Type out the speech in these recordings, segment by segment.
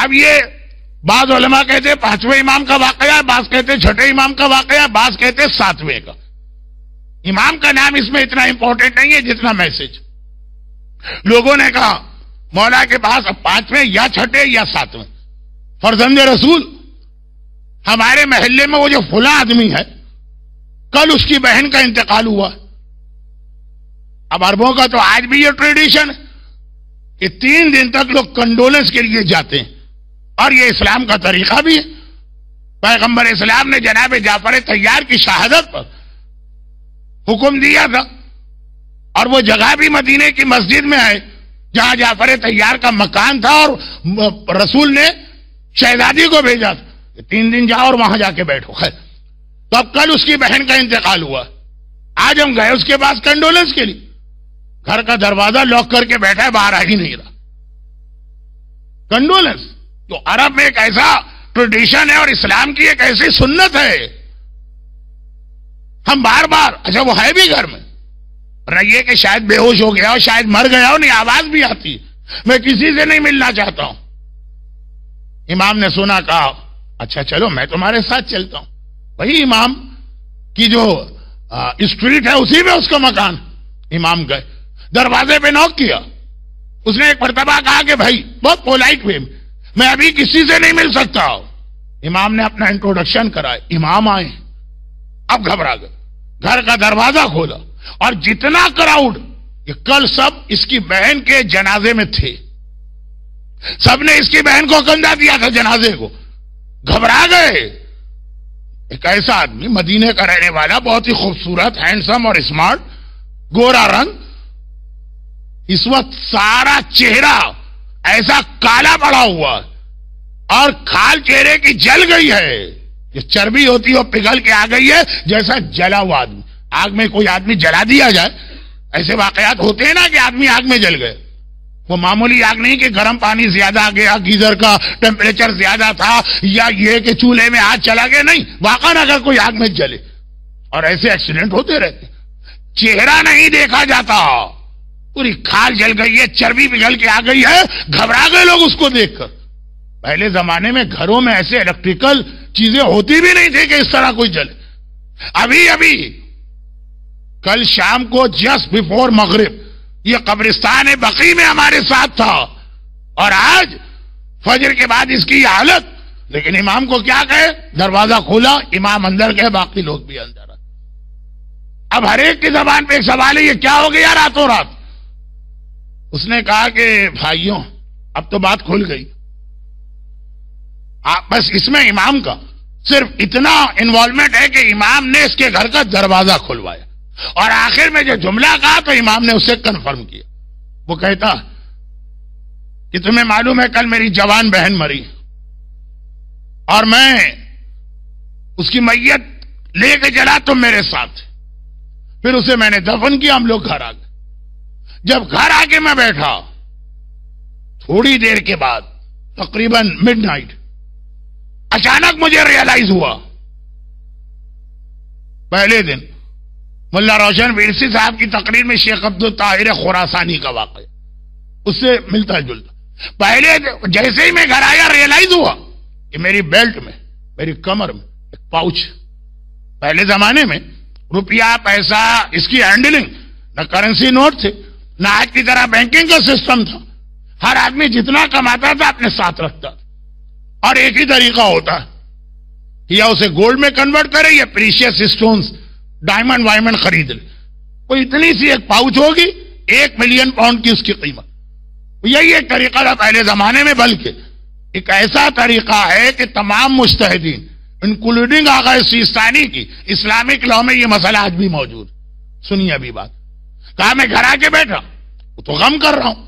اب یہ بعض علماء کہتے ہیں 5ویں امام کا واقعہ ہے، بعض کہتے ہیں 6 امام کا واقعہ ہے، بعض کہتے ہیں 7ویں کا. امام کا نام اس میں اتنا امپورٹنٹ نہیں ہے جتنا میسج. لوگوں نے کہا مولا کے پاس اب 5ویں یا 6 یا 7ویں. فرزند رسول، ہمارے محلے میں وہ جو فلاں آدمی ہے کل اس کی بہن کا انتقال ہوا. اب عربوں کا تو آج بھی یہ ٹریڈیشن ہے کہ 3 دن تک لوگ کنڈولنس کے لیے جاتے ہیں، اور یہ اسلام کا طریقہ بھی ہے. پیغمبر اسلام نے جناب جعفر طیار کی شہادت پر حکم دیا تھا، اور وہ جگہ بھی مدینے کی مسجد میں ہے جہاں جعفر طیار کا مکان تھا، اور رسول نے شہزادی کو بھیجا تھا کہ 3 دن جاؤ اور وہاں جا کے بیٹھو. خیر، تو اب کل اس کی بہن کا انتقال ہوا. آج ہم گئے اس کے پاس کنڈولنس کے لیے. گھر کا دروازہ لاک کر کے بیٹھا ہے، باہر آ ہی نہیں رہا. کنڈولنس تو عرب میں ایک ایسا ٹریڈیشن ہے اور اسلام کی ایک ایسی سنت ہے. ہم بار بار اچھا وہ ہے بھی گھر میں نہ یہ کہ شاید بے ہوش ہو گیا ہو، شاید مر گیا ہو، نہیں آواز بھی آتی، میں کسی سے نہیں ملنا چاہتا ہوں. امام نے سنا، کہا اچھا چلو میں تمہارے ساتھ چلتا ہوں. وہی امام کی جو اسٹریٹ ہے اسی میں اس کا مکان. امام گئے، دروازے پہ نوک کیا. اس نے ایک مرتبہ کہا کہ بھائی بہت پولائٹ وے میں ابھی کسی سے نہیں مل سکتا. امام نے اپنا انٹروڈکشن کرائے. امام آئے، اب گھبرا گئے. گھر کا دروازہ کھولا اور جتنا کراؤڈ، یہ کل سب اس کی بہن کے جنازے میں تھے، سب نے اس کی بہن کو کندھا دیا تھا جنازے کو. گھبرا گئے. ایک ایسا آدمی مدینے کا رہنے والا، بہت ہی خوبصورت، ہینڈسم اور اسمارٹ، گورا رنگ، اس وقت سارا چہرہ ایسا کالا پڑا ہوا اور کھال چہرے کی جل گئی ہے. جو چربی ہوتی ہے وہ پگھل کے آ گئی ہے، جیسا جلا ہوا آدمی. آگ میں کوئی آدمی جلا دیا جائے، ایسے واقعات ہوتے ہیں نا کہ آدمی آگ میں جل گئے. وہ معمولی آگ نہیں کہ گرم پانی زیادہ آ گیا، گیزر کا ٹیمپریچر زیادہ تھا، یا یہ کہ چولہے میں آگ چلا گیا. نہیں، واقعا اگر کوئی آگ میں جلے، اور ایسے ایکسیڈنٹ ہوتے رہتے. چہرہ نہیں دیکھا جاتا، پوری کھال جل گئی ہے، چربی پگھل کے آ گئی ہے. گھبرا گئے لوگ اس کو دیکھ کر. پہلے زمانے میں گھروں میں ایسے الیکٹریکل چیزیں ہوتی بھی نہیں تھی کہ اس طرح کوئی جلے. ابھی کل شام کو جسٹ بیفور مغرب یہ قبرستان بقی میں ہمارے ساتھ تھا، اور آج فجر کے بعد اس کی حالت. لیکن امام کو کیا کہے؟ دروازہ کھولا، امام اندر گئے، باقی لوگ بھی اندر. اب ہر ایک کی زبان پہ ایک سوال ہے، یہ کیا ہو گیا راتوں رات؟ اس نے کہا کہ بھائیوں اب تو بات کھل گئی. بس اس میں امام کا صرف اتنا انوالومنٹ ہے کہ امام نے اس کے گھر کا دروازہ کھلوایا، اور آخر میں جو جملہ کہا تو امام نے اسے کنفرم کیا. وہ کہتا کہ تمہیں معلوم ہے کل میری جوان بہن مری، اور میں اس کی میت لے کے چلا، تم میرے ساتھ. پھر اسے میں نے دفن کیا، ہم لوگ گھر آ گئے. جب گھر آ کے میں بیٹھا، تھوڑی دیر کے بعد تقریباً مڈ نائٹ اچانک مجھے ریئلائز ہوا، پہلے دن ملا روشن ویرسی صاحب کی تقریر میں شیخ عبدالطاہر خراسانی کا واقعہ اس سے ملتا جلتا. پہلے جیسے ہی میں گھر آیا ریئلائز ہوا کہ میری بیلٹ میں، میری کمر میں ایک پاؤچ. پہلے زمانے میں روپیہ پیسہ اس کی ہینڈلنگ، نہ کرنسی نوٹ تھے، نہ آج کی طرح بینکنگ کا سسٹم تھا. ہر آدمی جتنا کماتا تھا اپنے ساتھ رکھتا تھا، اور ایک ہی طریقہ ہوتا ہے، یا اسے گولڈ میں کنورٹ کرے یا پریشیس اسٹونز، ڈائمنڈ وائمنڈ خرید لے. کوئی اتنی سی ایک پاؤچ ہوگی، 1 ملین پاؤنڈ کی اس کی قیمت. یہی ایک طریقہ تھا پہلے زمانے میں، بلکہ ایک ایسا طریقہ ہے کہ تمام مجتہدین انکلوڈنگ آغا سیستانی کی اسلامک لا میں یہ مسئلہ آج بھی موجود. سنیے ابھی بات. کہا میں گھر آ کے بیٹھا تو غم کر رہا ہوں.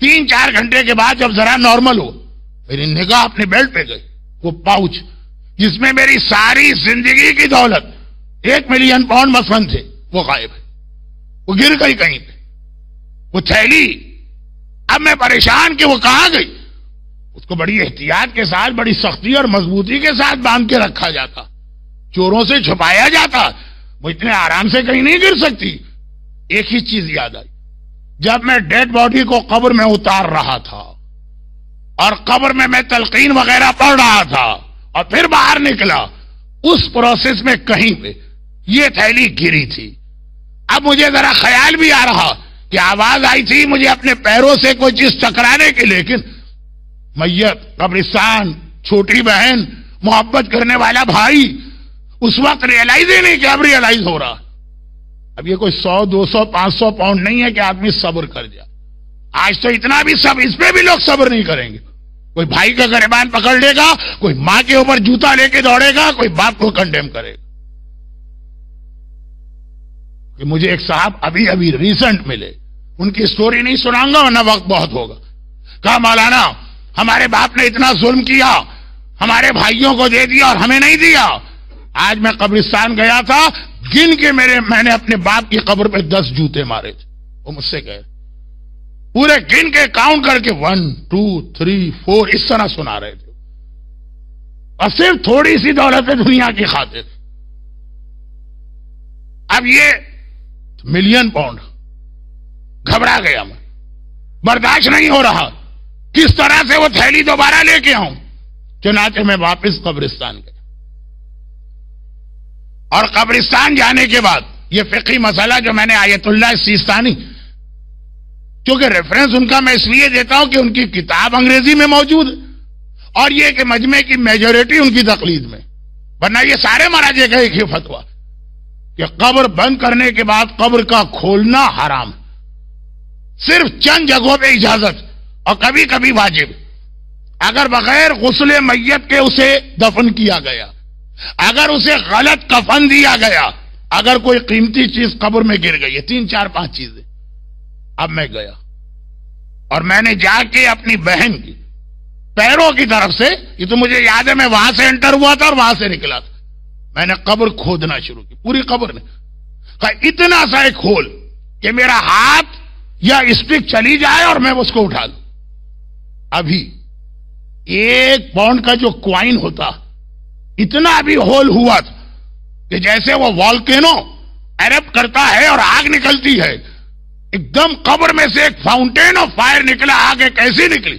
3-4 گھنٹے کے بعد جب ذرا نارمل ہو، میری نگاہ اپنے بیلٹ پہ گئی. وہ پاؤچ جس میں میری ساری زندگی کی دولت 1 ملین پاؤنڈ مثلاً تھے، وہ غائب ہے. وہ گر گئی کہیں پہ. وہ تھیلی، اب میں پریشان کہ وہ کہاں گئی. اس کو بڑی احتیاط کے ساتھ، بڑی سختی اور مضبوطی کے ساتھ باندھ کے رکھا جاتا، چوروں سے چھپایا جاتا. وہ اتنے آرام سے کہیں نہیں گر سکتی. ایک ہی چیز یاد آئی، جب میں ڈیڈ باڈی کو قبر میں اتار رہا تھا اور قبر میں تلقین وغیرہ پڑھ رہا تھا اور پھر باہر نکلا، اس پروسیس میں کہیں پہ یہ تھیلی گری تھی. اب مجھے ذرا خیال بھی آ رہا کہ آواز آئی تھی مجھے اپنے پیروں سے کوئی چیز ٹکرانے کی، لیکن میت، قبرستان، چھوٹی بہن، محبت کرنے والا بھائی، اس وقت ریئلائز ہی نہیں کہ اب ریئلائز ہو رہا. اب یہ کوئی 100 200 500 پاؤنڈ نہیں ہے کہ آدمی صبر کر جائے. آج تو اتنا بھی سب، اس پہ بھی لوگ صبر نہیں کریں گے. کوئی بھائی کا گریبان پکڑ لے گا، کوئی ماں کے اوپر جوتا لے کے دوڑے گا، کوئی باپ کو کنڈیم کرے گا. کہ مجھے ایک صاحب ابھی ریسنٹ ملے، ان کی سٹوری نہیں سناؤں گا ورنہ وقت بہت ہوگا. کہا مولانا ہمارے باپ نے اتنا ظلم کیا، ہمارے بھائیوں کو دے دیا اور ہمیں نہیں دیا. آج میں قبرستان گیا تھا، گن کے میں نے اپنے باپ کی قبر پہ 10 جوتے مارے تھے. وہ مجھ سے کہے پورے گن کے کاؤنٹ کر کے 1 2 3 4 اس طرح سنا رہے تھے، اور صرف تھوڑی سی دولت دنیا کی خاطر. اب یہ ملین پاؤنڈ، گھبرا گیا میں، برداشت نہیں ہو رہا کس طرح سے وہ تھیلی دوبارہ لے کے آؤں. چنانچہ میں واپس قبرستان گیا، اور قبرستان جانے کے بعد یہ فقہی مسئلہ جو میں نے آیت اللہ سیستانی، کیونکہ ریفرنس ان کا میں اس لیے دیتا ہوں کہ ان کی کتاب انگریزی میں موجود ہے، اور یہ کہ مجمع کی میجورٹی ان کی تقلید میں، ورنہ یہ سارے مراجع کا ایک ہی فتویٰ کہ قبر بند کرنے کے بعد قبر کا کھولنا حرام، صرف چند جگہوں پہ اجازت اور کبھی کبھی واجب. اگر بغیر غسل میت کے اسے دفن کیا گیا، اگر اسے غلط کفن دیا گیا، اگر کوئی قیمتی چیز قبر میں گر گئی ہے، 3 4 5 چیزیں. اب میں گیا اور میں نے جا کے اپنی بہن کی پیروں کی طرف سے، یہ تو مجھے یاد ہے میں وہاں سے انٹر ہوا تھا اور وہاں سے نکلا تھا، میں نے قبر کھودنا شروع کی، پوری قبر نے کہا اتنا سا ایک کھول کہ میرا ہاتھ یا اسٹک چلی جائے اور میں اس کو اٹھا لوں. ابھی 1 پاؤنڈ کا جو کوائن ہوتا اتنا بھی ہول ہوا تھا کہ جیسے وہ والکینو ایرپٹ کرتا ہے اور آگ نکلتی ہے، ایک دم قبر میں سے ایک فاؤنٹین آف فائر نکلا. آگ کیسی نکلی،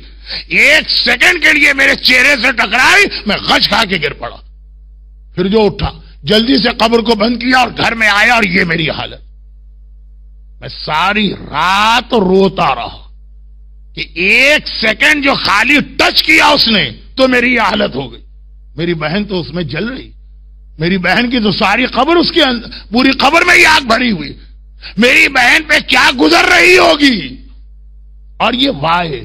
1 سیکنڈ کے لیے میرے چہرے سے ٹکرائی، میں غش کھا کے گر پڑا. پھر جو اٹھا جلدی سے قبر کو بند کیا اور گھر میں آیا، اور یہ میری حالت. میں ساری رات روتا رہا کہ 1 سیکنڈ جو خالی ٹچ کیا اس نے تو میری یہ حالت ہو گئی. میری بہن تو اس میں جل رہی، میری بہن کی تو ساری قبر اس کے اندر، پوری قبر میں ہی آگ بھری ہوئی. میری بہن پہ کیا گزر رہی ہوگی. اور یہ وائے،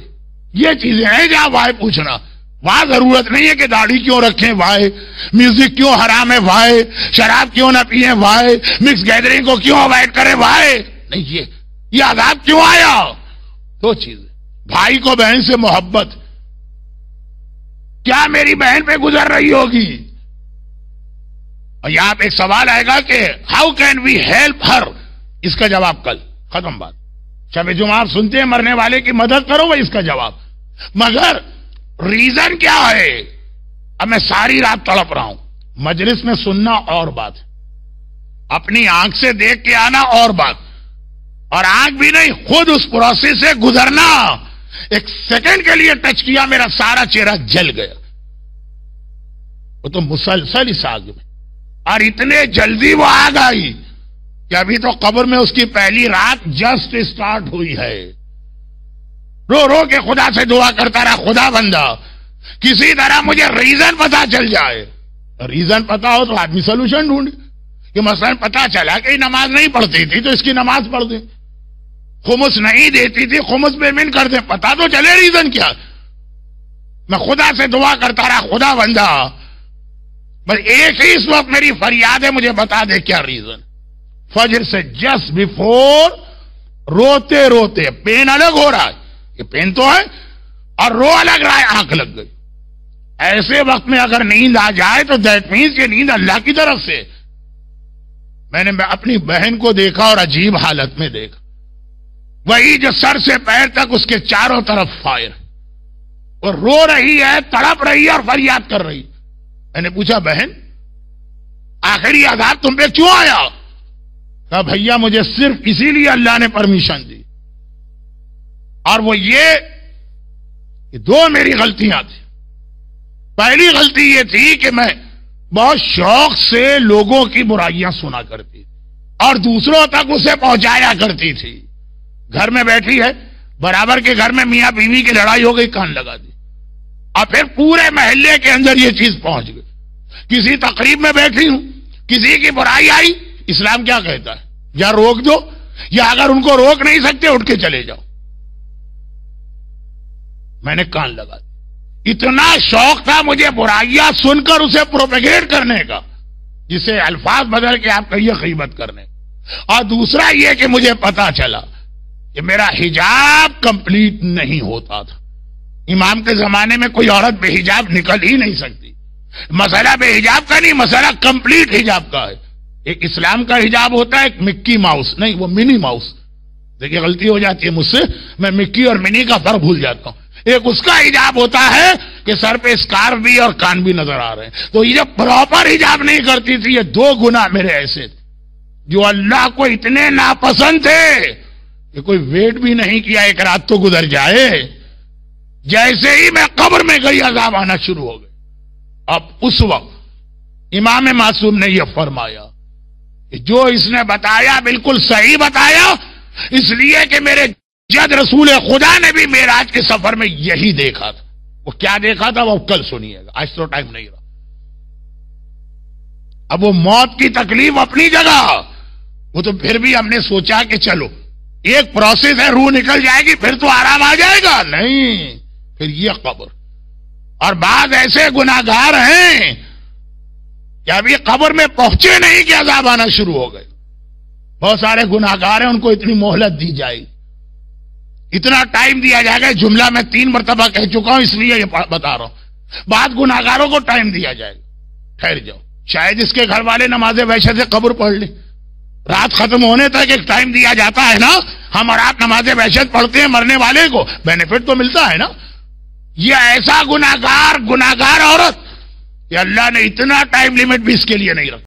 یہ چیزیں ہیں جہاں وائے پوچھنا. وہاں ضرورت نہیں ہے کہ داڑھی کیوں رکھیں وائے، میوزک کیوں حرام ہے وائے، شراب کیوں نہ پیئیں وائے، مکس گیدرنگ کو کیوں اوائڈ کریں وائے. نہیں، یہ عذاب کیوں آیا. 2 چیزیں، بھائی کو بہن سے محبت، کیا میری بہن پہ گزر رہی ہوگی. اور یہاں پہ ایک سوال آئے گا کہ how can we help her, اس کا جواب کل، ختم بات. شب جمعہ آپ سنتے ہیں مرنے والے کی مدد کرو، وہ اس کا جواب. مگر ریزن کیا ہے. اب میں ساری رات تڑپ رہا ہوں. مجلس میں سننا اور بات ہے، اپنی آنکھ سے دیکھ کے آنا اور بات، اور آنکھ بھی نہیں، خود اس پروسیس سے گزرنا. 1 سیکنڈ کے لیے ٹچ کیا، میرا سارا چہرہ جل گیا. وہ تو مسلسل اس آگ میں، اور اتنے جلدی وہ آگ آئی کہ ابھی تو قبر میں اس کی پہلی رات جسٹ اسٹارٹ ہوئی ہے. رو رو کے خدا سے دعا کرتا رہا، خدا بندہ کسی طرح مجھے ریزن پتا چل جائے. ریزن پتا ہو تو آدمی سولوشن ڈھونڈے. کہ مثلا پتا چلا کہ نماز نہیں پڑھتی تھی تو اس کی نماز پڑھ دیں، خمس نہیں دیتی تھی خمس پیمنٹ کر دیں، پتا تو چلے ریزن کیا. میں خدا سے دعا کرتا رہا، خدا بندہ بس ایک ہی اس وقت میری فریاد ہے، مجھے بتا دے کیا ریزن. فجر سے جسٹ بیفور روتے روتے، پین الگ ہو رہا ہے، یہ پین تو ہے، اور رو الگ رہا ہے، آنکھ لگ گئی. ایسے وقت میں اگر نیند آ جائے تو دیٹ مینس یہ نیند اللہ کی طرف سے. میں نے اپنی بہن کو دیکھا اور عجیب حالت میں دیکھا، وہی جو سر سے پیر تک اس کے چاروں طرف فائر، اور رو رہی ہے، تڑپ رہی ہے اور فریاد کر رہی. میں نے پوچھا بہن آخری عذاب تم پہ کیوں آیا؟ کہا بھیا مجھے صرف اسی لیے اللہ نے پرمیشن دی، اور وہ یہ یہ دو میری غلطیاں تھیں. پہلی غلطی یہ تھی کہ میں بہت شوق سے لوگوں کی برائیاں سنا کرتی اور دوسروں تک اسے پہنچایا کرتی تھی. گھر میں بیٹھی ہے، برابر کے گھر میں میاں بیوی کی لڑائی ہو گئی، کان لگا دی، اور پھر پورے محلے کے اندر یہ چیز پہنچ گئی. کسی تقریب میں بیٹھی ہوں، کسی کی برائی آئی، اسلام کیا کہتا ہے؟ یا روک دو، یا اگر ان کو روک نہیں سکتے اٹھ کے چلے جاؤ. میں نے کان لگا دی. اتنا شوق تھا مجھے برائیاں سن کر اسے پروپیگیٹ کرنے کا، جسے الفاظ بدل کے آپ کہیے غیبت کرنے. اور دوسرا یہ کہ مجھے پتا چلا کہ میرا حجاب کمپلیٹ نہیں ہوتا تھا. امام کے زمانے میں کوئی عورت بے حجاب نکل ہی نہیں سکتی. مسئلہ بے حجاب کا نہیں، مسئلہ کمپلیٹ حجاب کا ہے. ایک اسلام کا حجاب ہوتا ہے، ایک مکی ماؤس، نہیں وہ منی ماؤس. دیکھیے غلطی ہو جاتی ہے مجھ سے، میں مکی اور منی کا فرق بھول جاتا ہوں. ایک اس کا حجاب ہوتا ہے کہ سر پہ اسکارف بھی اور کان بھی نظر آ رہے ہیں. تو یہ جب پراپر حجاب نہیں کرتی تھی، یہ دو گناہ میرے ایسے تھے جو اللہ کو اتنے ناپسند تھے کہ کوئی ویٹ بھی نہیں کیا ایک رات تو گزر جائے. جیسے ہی میں قبر میں گئی عذاب آنا شروع ہو گئے. اب اس وقت امام معصوم نے یہ فرمایا کہ جو اس نے بتایا بالکل صحیح بتایا، اس لیے کہ میرے جد رسول خدا نے بھی معراج کے سفر میں یہی دیکھا تھا. وہ کیا دیکھا تھا وہ کل سنیے گا، آج تو ٹائم نہیں رہا. اب وہ موت کی تکلیف اپنی جگہ، وہ تو پھر بھی ہم نے سوچا کہ چلو ایک پروسیس ہے، روح نکل جائے گی پھر تو آرام آ جائے گا. نہیں، پھر یہ قبر. اور بعض ایسے گناہگار ہیں کہ ابھی قبر میں پہنچے نہیں کہ عذاب آنا شروع ہو گئے. بہت سارے گناہگار ہیں، ان کو اتنی مہلت دی جائے، اتنا ٹائم دیا جائے گا. جملہ میں 3 مرتبہ کہہ چکا ہوں، اس لیے یہ بتا رہا ہوں. بعض گناہگاروں کو ٹائم دیا جائے گا، ٹھہر جاؤ. شاید اس کے گھر والے نماز وحشت سے قبر پڑھ لیں. رات ختم ہونے تک ایک ٹائم دیا جاتا ہے نا، ہم اور آپ نماز وحشت پڑھتے ہیں، مرنے والے کو بینیفٹ تو ملتا ہے نا. یہ ایسا گناہگار عورت کہ اللہ نے اتنا ٹائم لیمٹ بھی اس کے لیے نہیں رکھا.